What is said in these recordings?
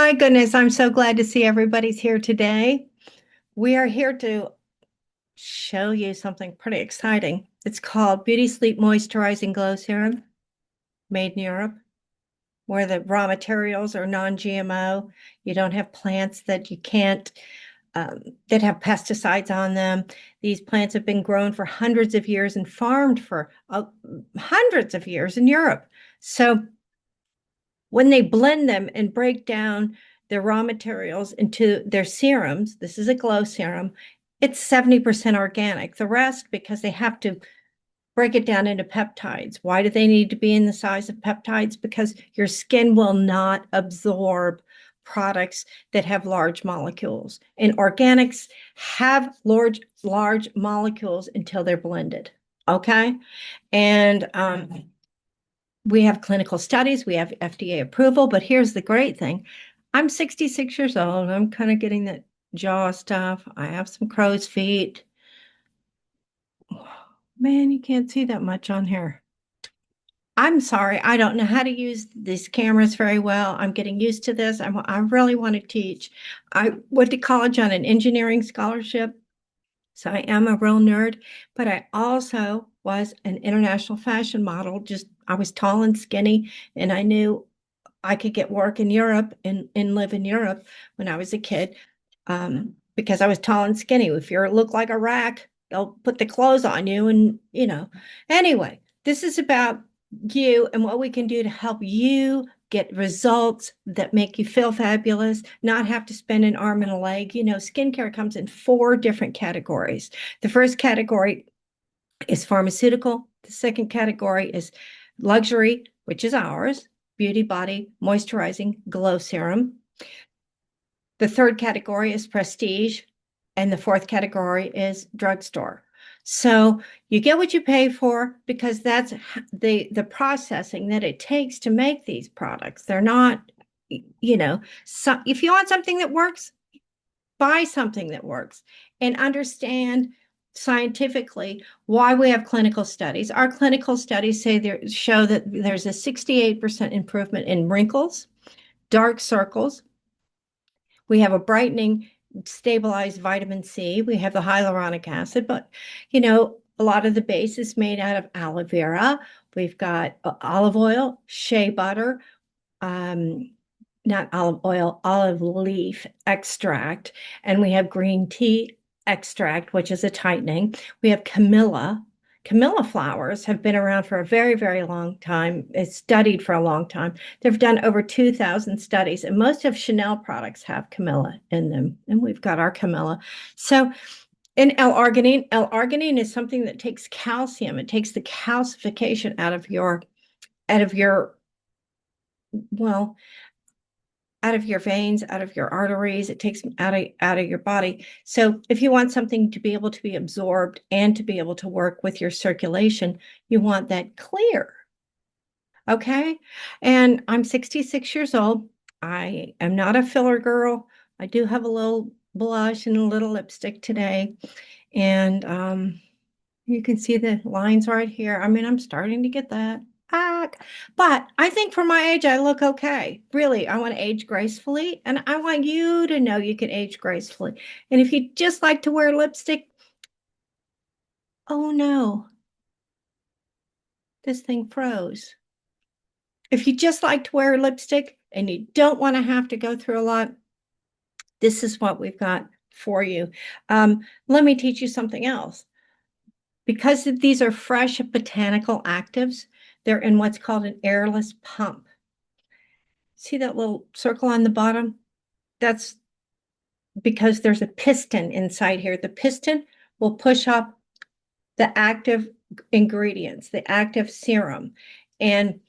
My goodness, I'm so glad to see everybody's here today. We are here to show you something pretty exciting. It's called Beauty Sleep Moisturizing Glow Serum, made in Europe, where the raw materials are non-GMO. You don't have plants that you can't, that have pesticides on them. These plants have been grown for hundreds of years and farmed for hundreds of years in Europe. So when they blend them and break down their raw materials into their serums, this is a glow serum, it's 70% organic. The rest, because they have to break it down into peptides. Why do they need to be in the size of peptides? Because your skin will not absorb products that have large molecules. And organics have large molecules until they're blended. Okay. And we have clinical studies, we have FDA approval, but here's the great thing. I'm 66 years old. I'm kind of getting that jaw stuff. I have some crow's feet. Man, you can't see that much on here. I'm sorry. I don't know how to use these cameras very well. I'm getting used to this. I really want to teach. I went to college on an engineering scholarship, so I am a real nerd, but I also was an international fashion model. Just I was tall and skinny, and I knew I could get work in Europe and live in Europe when I was a kid, because I was tall and skinny. If you look like a rack, they'll put the clothes on you, and Anyway, this is about you and what we can do to help you get results that make you feel fabulous, not have to spend an arm and a leg. Skincare comes in 4 different categories. The first category is pharmaceutical. The second category is luxury, which is ours, Beauti Bodi Moisturizing Glow Serum. The third category is prestige, and the fourth category is drugstore. So you get what you pay for, because that's the processing that it takes to make these products. They're not, so if you want something that works, buy something that works and understand scientifically why we have clinical studies. Our clinical studies show that there's a 68% improvement in wrinkles, dark circles. We have a brightening, stabilized vitamin C. We have the hyaluronic acid, but a lot of the base is made out of aloe vera. We've got olive oil, shea butter, not olive oil, olive leaf extract, and we have green tea extract, which is a tightening. We have Camilla. Camilla flowers have been around for a very, very long time. It's studied for a long time. They've done over 2,000 studies, and most of Chanel products have Camilla in them, and we've got our Camilla. So, in L-arginine is something that takes calcium. It takes the calcification out of your, well, out of your veins, out of your arteries. It takes them out of your body. So if you want something to be able to be absorbed and to be able to work with your circulation, you want that clear. Okay. And I'm 66 years old. I am not a filler girl. I do have a little blush and a little lipstick today. And you can see the lines right here. I mean, I'm starting to get that. But I think for my age, I look okay. Really, I want to age gracefully, and I want you to know you can age gracefully. And if you just like to wear lipstick, oh no, this thing froze. If you just like to wear lipstick and you don't want to have to go through a lot, this is what we've got for you. Let me teach you something else. Because these are fresh botanical actives, they're in what's called an airless pump. See that little circle on the bottom? That's because there's a piston inside here. The piston will push up the active ingredients, the active serum, and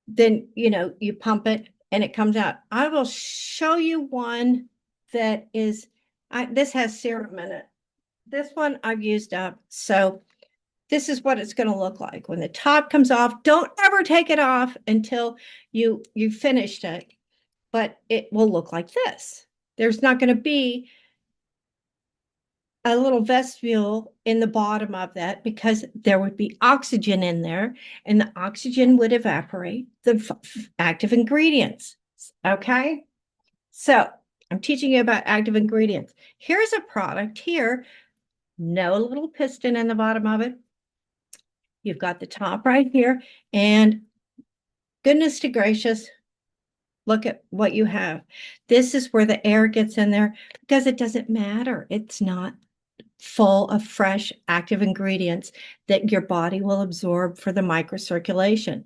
then you pump it and it comes out. I will show you one that is, this has serum in it. This one I've used up. So this is what it's going to look like when the top comes off. Don't ever take it off until you finished it, but it will look like this. There's not going to be a little vestibule in the bottom of that, because there would be oxygen in there, and the oxygen would evaporate the active ingredients. Okay. So I'm teaching you about active ingredients. Here's a product here, no little piston in the bottom of it. You've got the top right here, and goodness to gracious, look at what you have. This is where the air gets in there because it doesn't matter. It's not full of fresh active ingredients that your body will absorb for the microcirculation.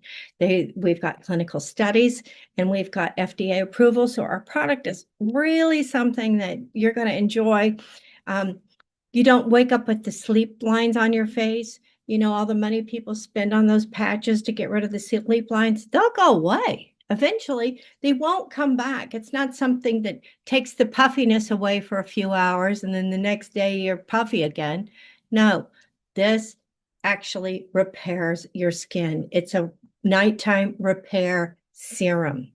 We've got clinical studies and we've got FDA approval. So our product is really something that you're going to enjoy. Um, you don't wake up with the sleep lines on your face. You know, all the money people spend on those patches to get rid of the sleep lines, they'll go away. Eventually, they won't come back. It's not something that takes the puffiness away for a few hours and then the next day you're puffy again. No, this actually repairs your skin. It's a nighttime repair serum.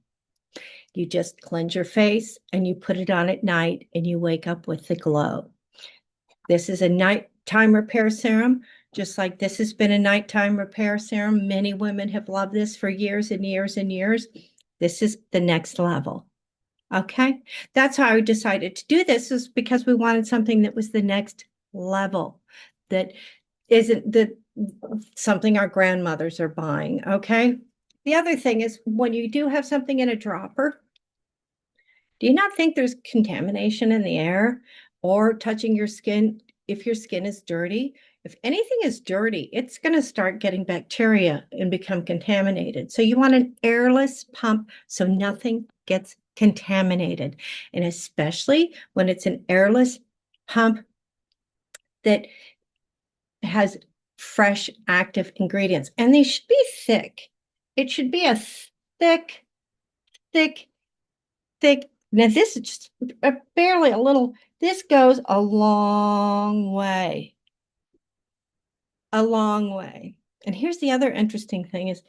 You just cleanse your face and you put it on at night and you wake up with the glow. This is a nighttime repair serum, just like this has been a nighttime repair serum. Many women have loved this for years and years and years. This is the next level. Okay. That's how I decided to do this, is because we wanted something that was the next level, that isn't the something our grandmothers are buying. Okay. The other thing is when you do have something in a dropper, do you not think there's contamination in the air or touching your skin if your skin is dirty? If anything is dirty, it's going to start getting bacteria and become contaminated. So you want an airless pump so nothing gets contaminated. And especially when it's an airless pump that has fresh active ingredients. And they should be thick. It should be a thick, thick, thick. Now, this is just barely a little, this goes a long way, a long way. And here's the other interesting thing is,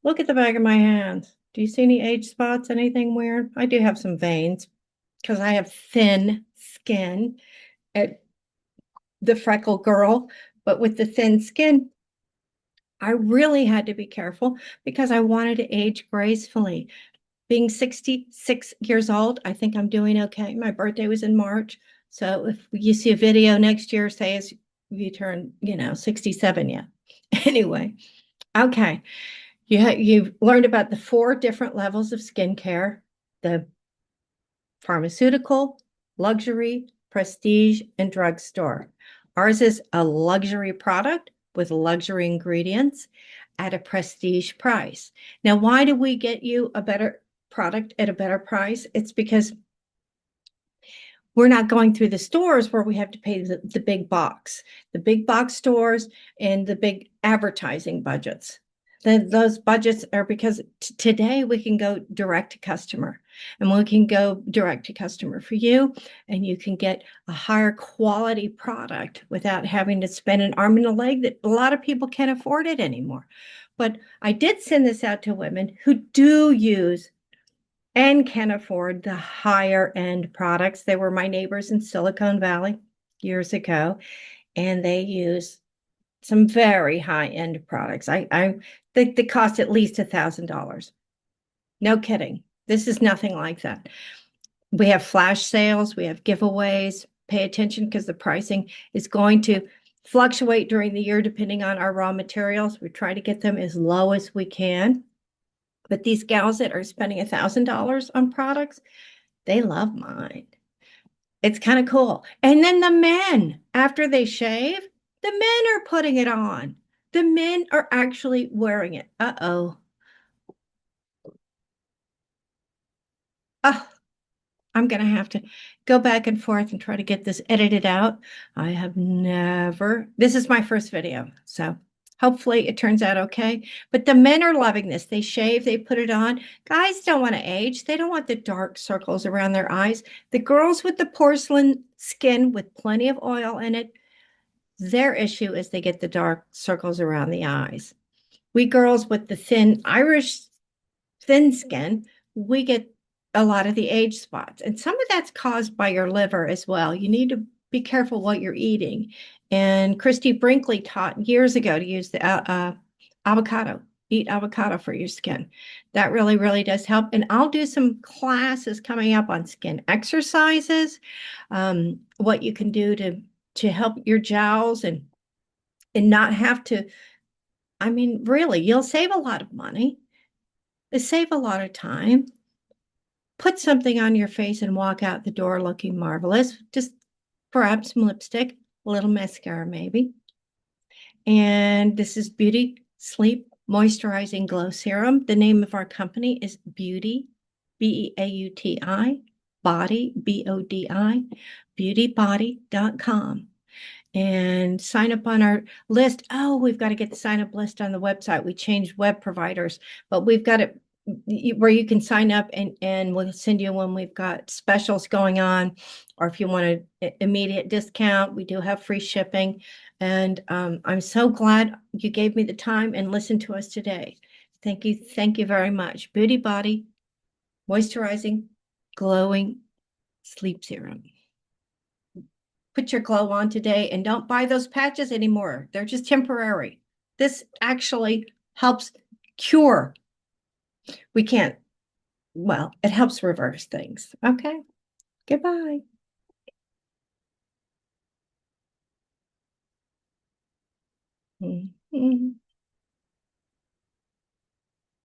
look at the back of my hands. Do you see any age spots, anything weird? I do have some veins because I have thin skin at the freckle girl, but with the thin skin, I really had to be careful because I wanted to age gracefully. Being 66 years old, I think I'm doing okay. My birthday was in March. So if you see a video next year, say as you turn, 67 yet. Anyway, okay. You've learned about the 4 different levels of skincare: the pharmaceutical, luxury, prestige, and drugstore. Ours is a luxury product with luxury ingredients at a prestige price. Now, why do we get you a better product at a better price? It's because we're not going through the stores where we have to pay the big box stores and the big advertising budgets. Those budgets are because today we can go direct to customer, and we can go direct to customer for you, and you can get a higher quality product without having to spend an arm and a leg that a lot of people can't afford it anymore. But I did send this out to women who do use and can afford the higher end products. They were my neighbors in Silicon Valley years ago, and they use some very high end products. I think they cost at least $1,000. No kidding. This is nothing like that. We have flash sales, we have giveaways. Pay attention because the pricing is going to fluctuate during the year depending on our raw materials. We try to get them as low as we can. But these gals that are spending $1,000 on products, they love mine. It's kind of cool. And then the men, after they shave, the men are putting it on. The men are actually wearing it. Uh-oh. Oh, I'm going to have to go back and forth and try to get this edited out. I have never, this is my first video, so hopefully it turns out okay. But the men are loving this. They shave, they put it on. Guys don't want to age. They don't want the dark circles around their eyes. The girls with the porcelain skin with plenty of oil in it, their issue is they get the dark circles around the eyes. We girls with the thin Irish thin skin, we get a lot of the age spots. And some of that's caused by your liver as well. You need to be careful what you're eating. And Christy Brinkley taught years ago to use the avocado. eat avocado for your skin. That really, really does help. And I'll do some classes coming up on skin exercises, what you can do to help your jowls and not have to, I mean, really, you'll save a lot of money. It save a lot of time. Put something on your face and walk out the door looking marvelous. Just grab some lipstick, a little mascara maybe. And this is Beauty Sleep Moisturizing Glow Serum. The name of our company is Beauti, Beauti, Body, Bodi, beautybody.com. And sign up on our list. Oh, we've got to get the sign up list on the website. We changed web providers, but we've got it where you can sign up and we'll send you when we've got specials going on, or if you want an immediate discount, we do have free shipping. And I'm so glad you gave me the time and listened to us today. Thank you. Thank you very much. Beauti Bodi, moisturizing, glowing sleep serum. Put your glow on today and don't buy those patches anymore. They're just temporary. This actually helps cure. We can't, well, it helps reverse things. Okay. Goodbye. Mm-hmm.